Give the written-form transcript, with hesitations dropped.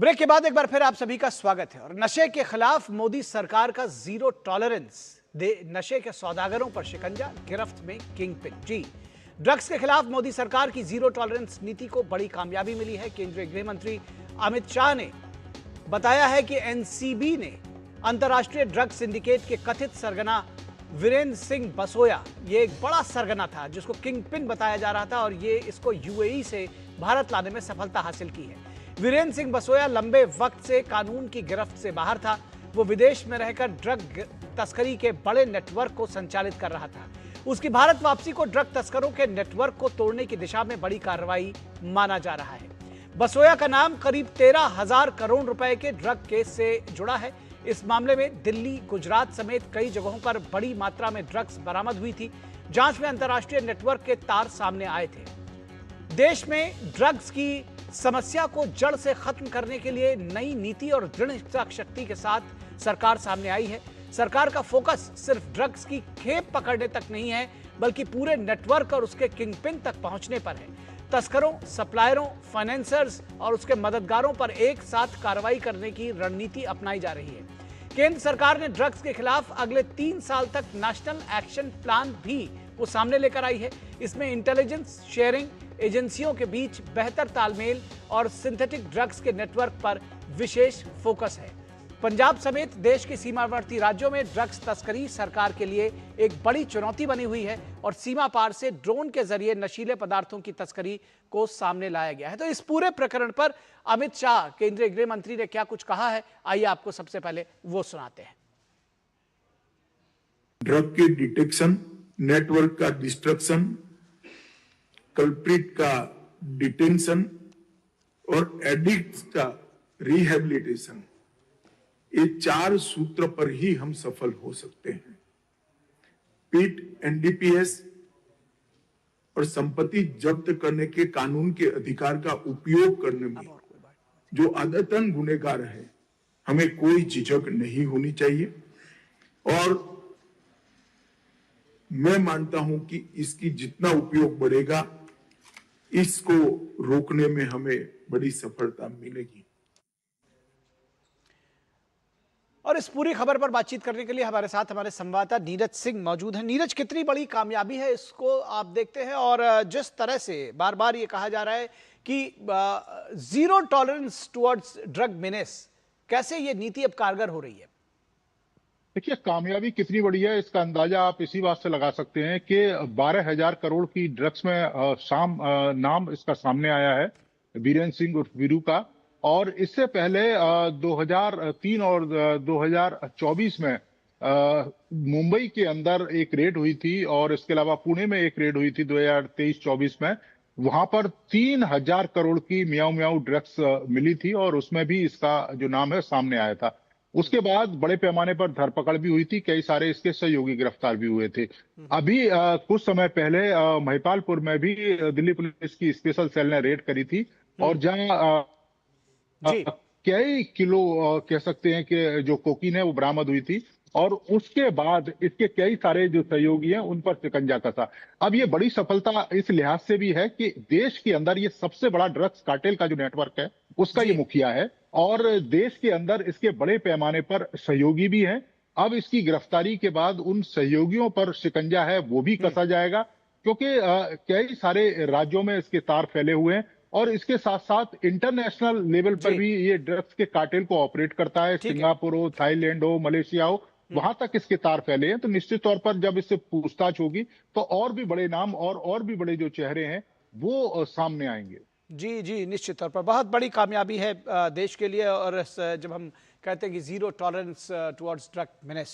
Break के बाद एक बार फिर आप सभी का स्वागत है। और नशे के खिलाफ मोदी सरकार का जीरो टॉलरेंस, नशे के सौदागरों पर शिकंजा, गिरफ्त में किंग पिन। जी, ड्रग्स के खिलाफ मोदी सरकार की जीरो टॉलरेंस नीति को बड़ी कामयाबी मिली है। केंद्रीय गृह मंत्री अमित शाह ने बताया है कि एनसीबी ने अंतर्राष्ट्रीय ड्रग्स सिंडिकेट के कथित सरगना वीरेंद्र सिंह बसोया, ये एक बड़ा सरगना था जिसको किंग पिन बताया जा रहा था, और ये इसको यूएई से भारत लाने में सफलता हासिल की है। वीरेंद्र सिंह बसोया लंबे वक्त से कानून की गिरफ्त से बाहर था। वो विदेश में रहकर ड्रग तस्करी के बड़े नेटवर्क को संचालित कर रहा था। उसकी भारत वापसी को ड्रग तस्करों के नेटवर्क को तोड़ने की दिशा में बड़ी कार्रवाई माना जा रहा है। बसोया का नाम करीब 13,000 करोड़ रुपए के ड्रग केस से जुड़ा है। इस मामले में दिल्ली, गुजरात समेत कई जगहों पर बड़ी मात्रा में ड्रग्स बरामद हुई थी। जांच में अंतर्राष्ट्रीय नेटवर्क के तार सामने आए थे। देश में ड्रग्स की समस्या को जड़ से खत्म करने के लिए नई नीति और दृढ़ शक्ति के साथ सरकार सामने आई है। सरकार का फोकस सिर्फ ड्रग्स की खेप पकड़ने तक नहीं है, बल्कि पूरे नेटवर्क और उसके किंगपिन तक पहुंचने पर है। तस्करों, सप्लायरों, फाइनेंसर्स और उसके मददगारों पर एक साथ कार्रवाई करने की रणनीति अपनाई जा रही है। केंद्र सरकार ने ड्रग्स के खिलाफ अगले 3 साल तक नेशनल एक्शन प्लान भी वो सामने लेकर आई है। इसमें इंटेलिजेंस शेयरिंग, एजेंसियों के बीच बेहतर तालमेल और सिंथेटिक ड्रग्स के नेटवर्क पर विशेष फोकस है। पंजाब समेत देश के सीमावर्ती राज्यों में ड्रग्स तस्करी सरकार के लिए एक बड़ी चुनौती बनी हुई है, और सीमा पार से ड्रोन के जरिए नशीले पदार्थों की तस्करी को सामने लाया गया है। तो इस पूरे प्रकरण पर अमित शाह, केंद्रीय गृह मंत्री, ने क्या कुछ कहा है, आइए आपको सबसे पहले वो सुनाते हैं। ड्रग की डिटेक्शन, नेटवर्क का डिस्ट्रक्शन, कल्प्रिट का डिटेंशन और एडिक्ट का रिहेबिलिटेशन, ये 4 सूत्र पर ही हम सफल हो सकते हैं। पीट, एनडीपीएस और संपत्ति जब्त करने के कानून के अधिकार का उपयोग करने में जो आदतन गुनहगार है, हमें कोई झिझक नहीं होनी चाहिए। और मैं मानता हूं कि इसकी जितना उपयोग बढ़ेगा, इसको रोकने में हमें बड़ी सफलता मिलेगी। और इस पूरी खबर पर बातचीत करने के लिए हमारे साथ हमारे संवाददाता नीरज सिंह मौजूद हैं। नीरज, कितनी बड़ी कामयाबी है इसको आप देखते हैं, और जिस तरह से बार बार ये कहा जा रहा है कि zero tolerance towards drug menace, कैसे ये नीति अब कारगर हो रही है? देखिए, कामयाबी कितनी बड़ी है इसका अंदाजा आप इसी बात से लगा सकते हैं कि 12,000 करोड़ की ड्रग्स में नाम इसका सामने आया है, वीरेंद्र सिंह उर्फ वीरू का। और इससे पहले 2003 और 2024 में मुंबई के अंदर एक रेड हुई थी, और इसके अलावा पुणे में एक रेड हुई थी 2023-24 में। वहां पर 3,000 करोड़ की मियाऊ मियाऊ ड्रग्स मिली थी, और उसमें भी इसका जो नाम है सामने आया था। उसके बाद बड़े पैमाने पर धरपकड़ भी हुई थी, कई सारे इसके सहयोगी गिरफ्तार भी हुए थे। अभी कुछ समय पहले महिपालपुर में भी दिल्ली पुलिस की स्पेशल सेल ने रेड करी थी, और जहां कई किलो कह सकते हैं कि जो कोकीन है वो बरामद हुई थी, और उसके बाद इसके कई सारे जो सहयोगी हैं उन पर शिकंजा कसा। अब ये बड़ी सफलता इस लिहाज से भी है कि देश के अंदर ये सबसे बड़ा ड्रग्स कार्टेल का जो नेटवर्क है उसका ये मुखिया है, और देश के अंदर इसके बड़े पैमाने पर सहयोगी भी हैं। अब इसकी गिरफ्तारी के बाद उन सहयोगियों पर शिकंजा है वो भी कसा जाएगा, क्योंकि कई सारे राज्यों में इसके तार फैले हुए हैं, और इसके साथ साथ इंटरनेशनल लेवल पर भी ये ड्रग्स के कार्टेल को ऑपरेट करता है। सिंगापुर हो, थाईलैंड हो, मलेशिया हो, वहां तक इसके तार फैले हैं। तो निश्चित तौर पर जब इससे पूछताछ होगी तो और भी बड़े नाम और भी बड़े जो चेहरे हैं वो सामने आएंगे। जी जी, निश्चित तौर पर बहुत बड़ी कामयाबी है देश के लिए। और जब हम कहते हैं कि zero tolerance towards drug menace,